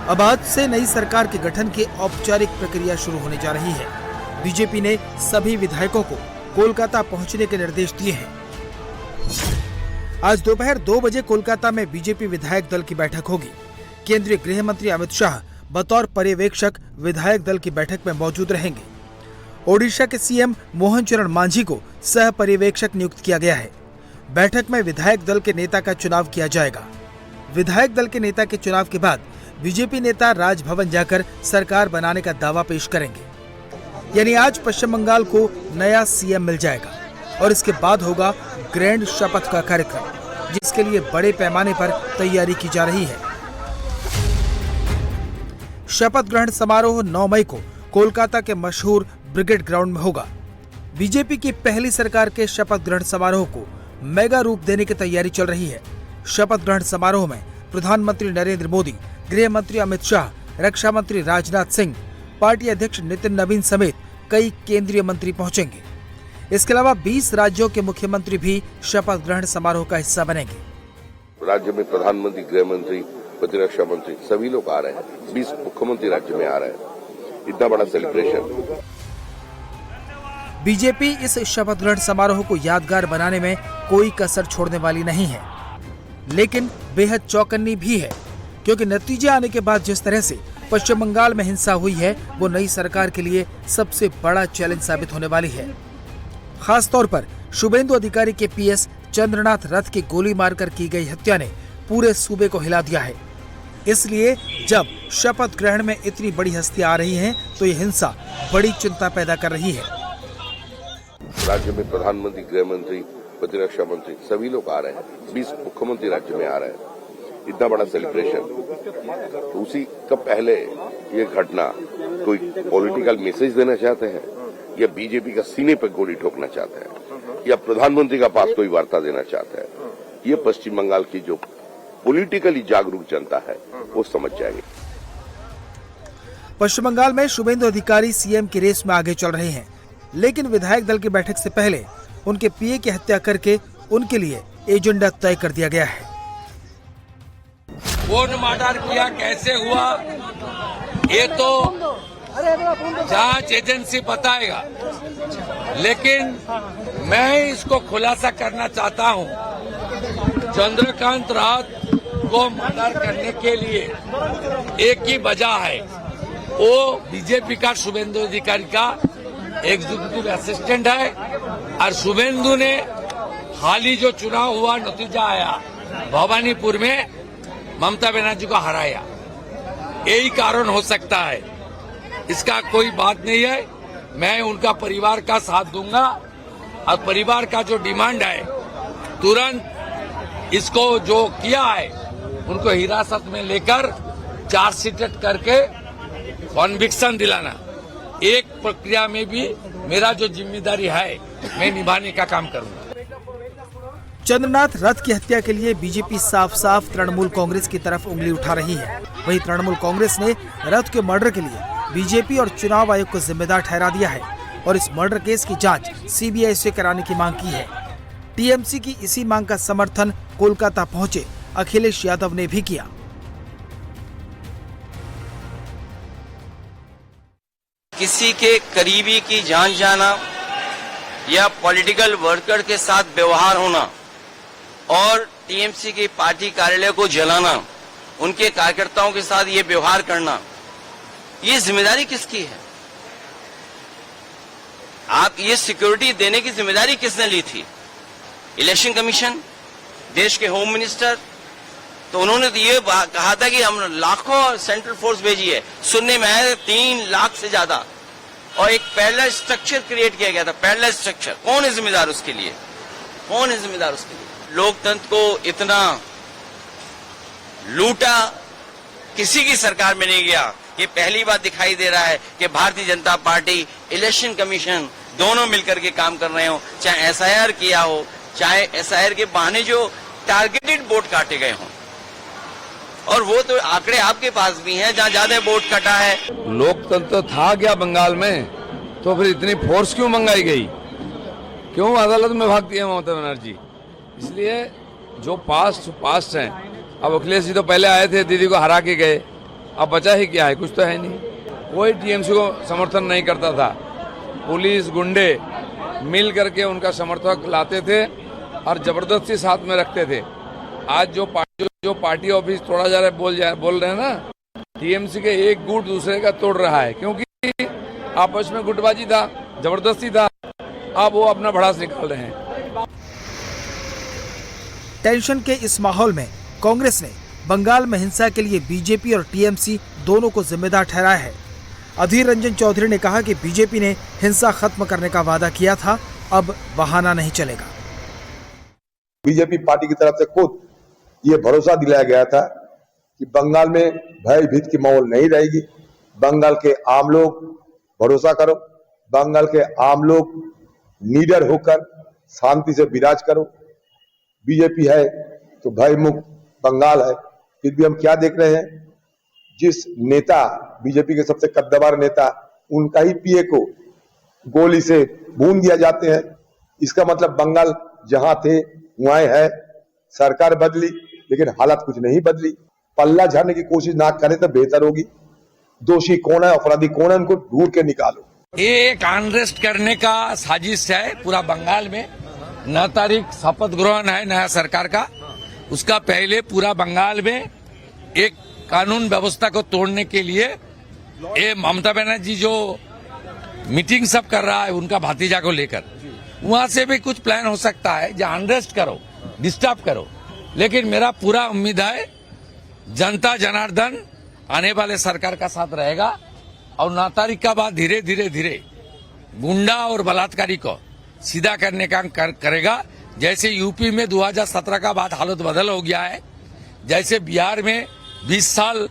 अब आज से नई सरकार के गठन की औपचारिक प्रक्रिया शुरू होने जा रही है। बीजेपी ने सभी विधायकों को कोलकाता पहुंचने के निर्देश दिए हैं। आज दोपहर 2 बजे कोलकाता में बीजेपी विधायक दल की बैठक होगी। केंद्रीय गृह मंत्री अमित शाह बतौर पर्यवेक्षक विधायक दल की बैठक में मौजूद रहेंगे। ओडिशा के सीएम मोहन चरण मांझी को सह पर्यवेक्षक नियुक्त किया गया है। बैठक में विधायक दल के नेता का चुनाव किया जाएगा। विधायक दल के नेता के चुनाव के बाद बीजेपी नेता राजभवन जाकर सरकार बनाने का दावा पेश करेंगे। यानी आज पश्चिम बंगाल को नया सीएम मिल जाएगा और इसके बाद होगा ग्रैंड शपथ का कार्यक्रम, जिसके लिए बड़े पैमाने पर तैयारी की जा रही है। शपथ ग्रहण समारोह 9 मई को कोलकाता के मशहूर ब्रिगेड ग्राउंड में होगा। बीजेपी की पहली सरकार के शपथ ग्रहण समारोह को मेगा रूप देने की तैयारी चल रही है। शपथ ग्रहण समारोह में प्रधानमंत्री नरेंद्र मोदी, गृह मंत्री अमित शाह, रक्षा मंत्री राजनाथ सिंह, पार्टी अध्यक्ष नितिन नवीन समेत कई केंद्रीय मंत्री पहुंचेंगे। इसके अलावा 20 राज्यों के मुख्यमंत्री भी शपथ ग्रहण समारोह का हिस्सा बनेंगे। राज्य में प्रधानमंत्री, गृह मंत्री, प्रतिरक्षा मंत्री सभी लोग आ रहे हैं। 20 मुख्यमंत्री राज्य में आ रहे हैं। इतना बड़ा सेलिब्रेशन। बीजेपी इस शपथ ग्रहण समारोह को यादगार बनाने में कोई कसर छोड़ने वाली नहीं है, लेकिन बेहद चौकन्नी भी है, क्योंकि नतीजे आने के बाद जिस तरह से पश्चिम बंगाल में हिंसा हुई है, वो नई सरकार के लिए सबसे बड़ा चैलेंज साबित होने वाली है। खास तौर पर शुभेंदु अधिकारी के पीएस चंद्रनाथ रथ की गोली मारकर की गई हत्या ने पूरे सूबे को हिला दिया है। इसलिए जब शपथ ग्रहण में इतनी बड़ी हस्तियां आ रही हैं, तो ये हिंसा बड़ी चिंता पैदा कर रही है। राज्य में प्रधानमंत्री, गृह मंत्री, प्रतिरक्षा मंत्री सभी लोग आ रहे हैं। 20 मुख्यमंत्री राज्य में आ रहे हैं। इतना बड़ा सेलिब्रेशन। तो उसी का पहले ये घटना कोई पॉलिटिकल मैसेज देना चाहते हैं, या बीजेपी का सीने पर गोली ठोकना चाहते हैं, या प्रधानमंत्री का पास कोई वार्ता देना चाहते हैं, ये पश्चिम बंगाल की जो पॉलिटिकली जागरूक जनता है वो समझ जाएगी। पश्चिम बंगाल में शुभेंदु अधिकारी सीएम की रेस में आगे चल रहे हैं, लेकिन विधायक दल की बैठक से पहले उनके पीए की हत्या करके उनके लिए एजेंडा तय कर दिया गया है। कौन मर्डर किया, कैसे हुआ, ये तो जांच एजेंसी बताएगा, लेकिन मैं इसको खुलासा करना चाहता हूं। चंद्रकांत रात को मर्डर करने के लिए एक ही वजह है, वो बीजेपी का शुभेंदु अधिकारी का एग्जीक्यूटिव असिस्टेंट है, और शुभेंदु ने हाल ही जो चुनाव हुआ, नतीजा आया, भवानीपुर में ममता बनर्जी को हराया। यही कारण हो सकता है, इसका कोई बात नहीं है। मैं उनका परिवार का साथ दूंगा, और परिवार का जो डिमांड है, तुरंत इसको जो किया है उनको हिरासत में लेकर चार्जशीट करके कॉन्विक्शन दिलाना, एक प्रक्रिया में भी मेरा जो जिम्मेदारी है मैं निभाने का काम करूंगा। चंद्रनाथ रथ की हत्या के लिए बीजेपी साफ साफ तृणमूल कांग्रेस की तरफ उंगली उठा रही है। वहीं तृणमूल कांग्रेस ने रथ के मर्डर के लिए बीजेपी और चुनाव आयोग को जिम्मेदार ठहरा दिया है और इस मर्डर केस की जांच सीबीआई से कराने की मांग की है। टीएमसी की इसी मांग का समर्थन कोलकाता पहुंचे अखिलेश यादव ने भी किया। किसी के करीबी की जान जाना या पॉलिटिकल वर्कर के साथ व्यवहार होना और टीएमसी की पार्टी कार्यालय को जलाना, उनके कार्यकर्ताओं के साथ ये व्यवहार करना, ये जिम्मेदारी किसकी है? आप ये सिक्योरिटी देने की जिम्मेदारी किसने ली थी? इलेक्शन कमीशन, देश के होम मिनिस्टर। तो उन्होंने तो ये कहा था कि हम लाखों सेंट्रल फोर्स भेजी है, सुनने में आया 3 लाख से ज्यादा, और एक पैरेलल स्ट्रक्चर क्रिएट किया गया था। पैरेलल स्ट्रक्चर कौन है जिम्मेदार उसके लिए? कौन है जिम्मेदार उसके लिए? लोकतंत्र को इतना लूटा किसी की सरकार में नहीं गया। ये पहली बार दिखाई दे रहा है कि Bharatiya Janata party, election commission दोनों मिलकर के काम कर रहे हो, चाहे एसआईआर किया हो, चाहे एसआईआर के बहाने जो टारगेटेड वोट काटे गए हों, और वो तो आंकड़े आपके पास भी हैं जहां ज्यादा वोट कटा है। लोकतंत्र था क्या बंगाल में? तो फिर इतनी फोर्स क्यों मंगाई गई? क्यों अदालत में भागती है ममता बनर्जी? इसलिए जो पास्ट हैं। अब अखिलेश जी तो पहले आए थे, दीदी को हरा के गए, अब बचा ही क्या है, कुछ तो है नहीं। कोई टीएमसी को समर्थन नहीं करता था, पुलिस गुंडे मिल करके उनका समर्थक लाते थे और जबरदस्ती साथ में रखते थे। आज जो पार्टी ऑफिस तोड़ा जा रहा है बोल रहे हैं ना, टीएमसी के एक गुट दूसरे का तोड़ रहा है, क्योंकि आपस में गुटबाजी था, जबरदस्ती था। अब वो अपना भड़ास निकाल रहे हैं। टेंशन के इस माहौल में कांग्रेस ने बंगाल में हिंसा के लिए बीजेपी और टीएमसी दोनों को जिम्मेदार ठहराया है। अधीर रंजन चौधरी ने कहा कि बीजेपी ने हिंसा खत्म करने का वादा किया था, अब बहाना नहीं चलेगा। बीजेपी पार्टी की तरफ से खुद ये भरोसा दिलाया गया था कि बंगाल में भयभीत की माहौल नहीं रहेगी। बंगाल के आम लोग भरोसा करो, बंगाल के आम लोग निडर होकर शांति से विराज करो। बीजेपी है तो भय मुक्त बंगाल है। फिर भी हम क्या देख रहे हैं, जिस नेता बीजेपी के सबसे कद्दावर नेता, उनका ही पीए को गोली से भून दिया जाते हैं। इसका मतलब बंगाल जहां थे वहां है। सरकार बदली लेकिन हालात कुछ नहीं बदली। पल्ला झाड़ने की कोशिश ना करें तो बेहतर होगी। दोषी कौन है, अपराधी कौन है, उनको ढूंढ के निकालो। ये एक अनरेस्ट करने का साजिश है पूरा बंगाल में। 9 तारीख शपथ ग्रहण है नया सरकार का, उसका पहले पूरा बंगाल में एक कानून व्यवस्था को तोड़ने के लिए ये ममता बनर्जी जो मीटिंग सब कर रहा है उनका भतीजा को लेकर, वहां से भी कुछ प्लान हो सकता है जो अनरेस्ट करो, डिस्टर्ब करो। लेकिन मेरा पूरा उम्मीद है जनता जनार्दन आने वाले सरकार का साथ रहेगा और 9 तारीख का बाद धीरे धीरे गुंडा और बलात्कारी को सीधा करने का करेगा। जैसे यूपी में 2017 का बाद हालत बदल हो गया है, जैसे बिहार में 20 साल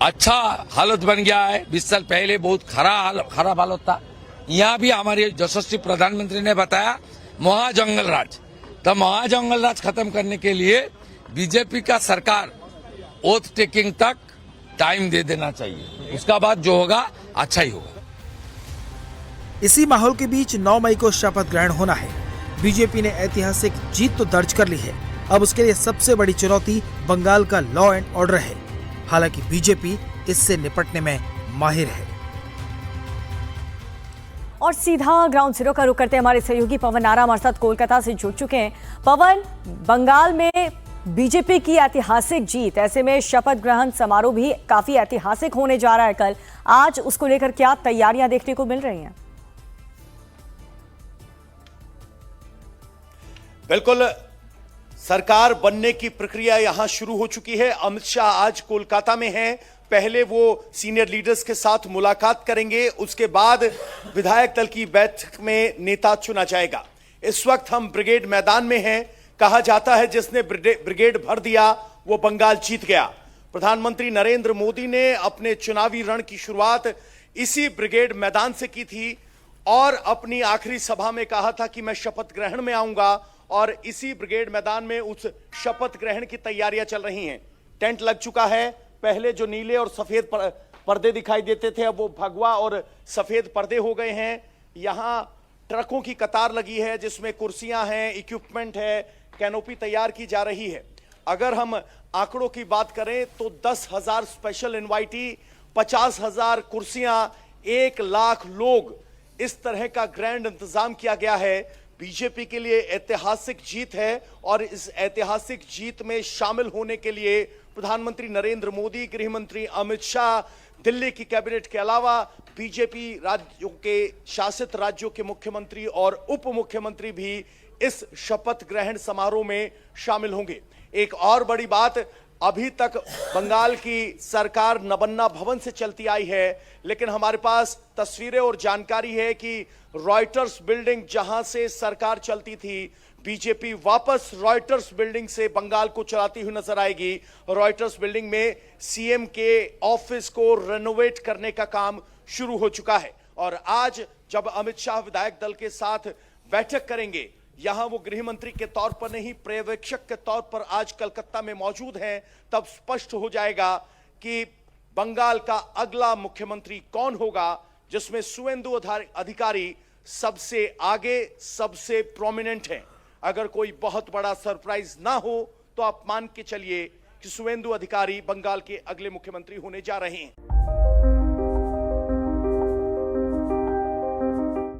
अच्छा हालत बन गया है, 20 साल पहले बहुत खराब हालत था। यहाँ भी हमारे यशस्वी प्रधानमंत्री ने बताया महाजंगल राज, तो महाजंगल राज खत्म करने के लिए बीजेपी का सरकार ओथ टेकिंग तक टाइम दे देना चाहिए, उसका बाद जो होगा अच्छा ही होगा। इसी माहौल के बीच 9 मई को शपथ ग्रहण होना है। बीजेपी ने ऐतिहासिक जीत तो दर्ज कर ली है, अब उसके लिए सबसे बड़ी चुनौती बंगाल का लॉ एंड ऑर्डर है। हालांकि बीजेपी इससे निपटने में माहिर है। और सीधा ग्राउंड जीरो का रुख करते हमारे सहयोगी पवन नारा हमारे साथ कोलकाता से जुड़ चुके हैं। पवन, बंगाल में बीजेपी की ऐतिहासिक जीत, ऐसे में शपथ ग्रहण समारोह भी काफी ऐतिहासिक होने जा रहा है कल। आज उसको लेकर क्या तैयारियां देखने को मिल रही हैं? बिल्कुल, सरकार बनने की प्रक्रिया यहां शुरू हो चुकी है। अमित शाह आज कोलकाता में हैं। पहले वो सीनियर लीडर्स के साथ मुलाकात करेंगे, उसके बाद विधायक दल की बैठक में नेता चुना जाएगा। इस वक्त हम ब्रिगेड मैदान में हैं। कहा जाता है जिसने ब्रिगेड भर दिया वो बंगाल जीत गया। प्रधानमंत्री नरेंद्र मोदी ने अपने चुनावी रण की शुरुआत इसी ब्रिगेड मैदान से की थी और अपनी आखिरी सभा में कहा था कि मैं शपथ ग्रहण में आऊंगा, और इसी ब्रिगेड मैदान में उस शपथ ग्रहण की तैयारियां चल रही हैं। टेंट लग चुका है। पहले जो नीले और सफेद पर्दे दिखाई देते थे, अब वो भगवा और सफेद पर्दे हो गए हैं। यहां ट्रकों की कतार लगी है जिसमें कुर्सियां हैं, इक्विपमेंट है, कैनोपी तैयार की जा रही है। अगर हम आंकड़ों की बात करें तो 10,000 स्पेशल इनवाइटी, 50,000 कुर्सियां, 1 लाख लोग, इस तरह का ग्रैंड इंतजाम किया गया है। बीजेपी के लिए ऐतिहासिक जीत है और इस ऐतिहासिक जीत में शामिल होने के लिए प्रधानमंत्री नरेंद्र मोदी, गृह मंत्री अमित शाह, दिल्ली की कैबिनेट के अलावा बीजेपी राज्यों के शासित राज्यों के मुख्यमंत्री और उप मुख्यमंत्री भी इस शपथ ग्रहण समारोह में शामिल होंगे। एक और बड़ी बात, अभी तक बंगाल की सरकार नबन्ना भवन से चलती आई है, लेकिन हमारे पास तस्वीरें और जानकारी है कि रॉयटर्स बिल्डिंग जहां से सरकार चलती थी, बीजेपी वापस रॉयटर्स बिल्डिंग से बंगाल को चलाती हुई नजर आएगी। रॉयटर्स बिल्डिंग में सीएम के ऑफिस को रेनोवेट करने का काम शुरू हो चुका है और आज जब अमित शाह विधायक दल के साथ बैठक करेंगे, यहां वो गृह मंत्री के तौर पर नहीं, पर्यवेक्षक के तौर पर आज कलकत्ता में मौजूद हैं, तब स्पष्ट हो जाएगा कि बंगाल का अगला मुख्यमंत्री कौन होगा, जिसमें शुवेंदु अधिकारी सबसे आगे, सबसे प्रोमिनेंट हैं। अगर कोई बहुत बड़ा सरप्राइज ना हो तो आप मान के चलिए कि शुवेंदु अधिकारी बंगाल के अगले मुख्यमंत्री होने जा रहे हैं।